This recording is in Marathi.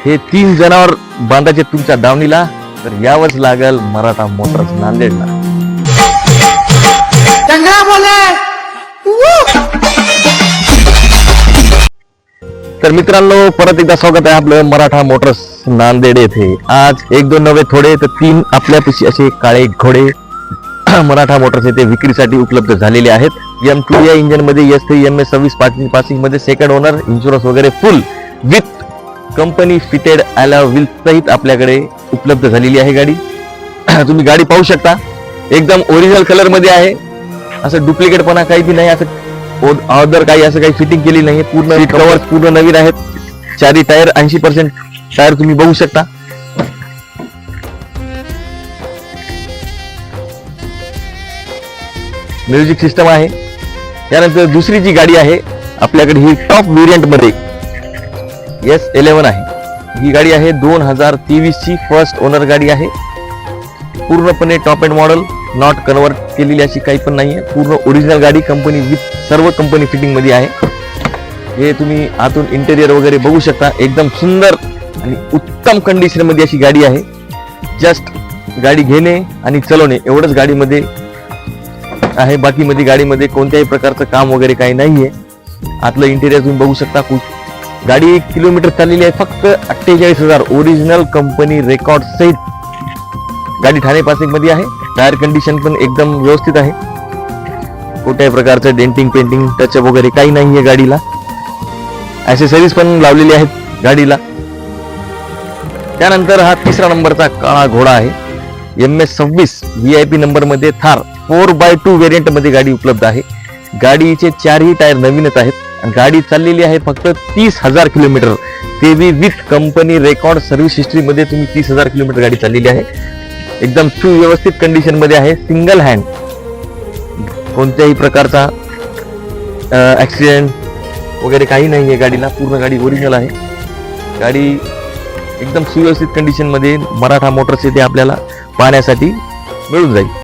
हे 3 जनावर बांधायचे तुमच्या दावणीला तर यावंच लागल मराठा मोटर्स नांदेडला. तर मित्रांनो, परत एकदा स्वागत आहे आपलं मराठा मोटर्स नांदेड येथे. आज 1-2 नव्हे थोडे तर 3 आपल्यापाशी असे काळे घोडे मराठा मोटर्स येथे विक्रीसाठी उपलब्ध झालेले आहेत. M2 या इंजिन मध्ये S3 MS 26 पासिंग मध्ये सेकंड ओनर, इन्शुरन्स वगैरे फुल with company fitted alloy wheel सहित आपल्याकडे उपलब्ध झालेली आहे गाडी. तुम्ही गाडी पाहू शकता, एकदम ओरिजिनल कलर मध्ये आहे. असं डुप्लिकेटपणा काही बी नाही, असं अदर काही असं काही फिटिंग केली नाही. पूर्ण सीट कव्हर पूर्ण नवीन आहेत. चारी टायर 80% टायर तुम्ही बघू शकता. म्युझिक सिस्टम आहे. त्यानंतर दुसरी जी गाडी आहे आपल्याकडे ही टॉप व्हेरियंट मध्ये S11 आहे. ही गाडी आहे 2023 ची फर्स्ट ओनर गाडी आहे. पूर्णपणे top end model, not convert केलेली अशी काही पण नाहीये. पूर्ण ओरिजिनल गाडी कंपनी विथ सर्व कंपनी फिटिंग मध्ये आहे. हे तुम्ही आतून इंटेरियर वगैरे बघू शकता. एकदम सुंदर आणि उत्तम कंडिशन मध्ये अशी गाडी आहे. जस्ट गाडी घेणे आणि चालवणे एवढंच गाडीमध्ये आहे. बाकी मध्ये गाडीमध्ये कोणत्याही प्रकारचं काम वगैरे काही नाहीये. आतलं इंटेरियर तुम्ही बघू शकता. गाडी किलोमीटर चाललेली आहे फक्त 48,000 ओरिजिनल कंपनी रेकॉर्ड सहित. गाडी ठाणे पासिंग मध्ये आहे. टायर कंडिशन पण एकदम व्यवस्थित आहे. कोणत्याही प्रकारचं डेंटिंग पेंटिंग टचअप वगैरे काही नाहीये गाडीला. ऍक्सेसरीज पण लावलेली आहेत गाडीला. त्यानंतर हा 3रा नंबरचा काळा घोडा आहे. MS 26 VIP नंबर मध्ये थार 4x2 व्हेरियंट मध्ये गाडी उपलब्ध आहे. गाडीचे 4ही टायर नवीनच आहेत. गाडी चाललेली आहे फक्त 30,000 किलोमीटर. ते बी with company record service history मध्ये तुम्ही 30,000 किलोमीटर गाडी चाललेली आहे. एकदम सुव्यवस्थित कंडिशन मध्ये आहे. सिंगल हँड, कोणत्याही प्रकारचा ऍक्सिडेंट वगैरे काही नाहीये गाडीला. पूर्ण गाडी ओरिजिनल आहे. गाडी एकदम सुव्यवस्थित कंडिशन मध्ये मराठा मोटर्स येथे आपल्याला पाहण्यासाठी मिळून जाईल.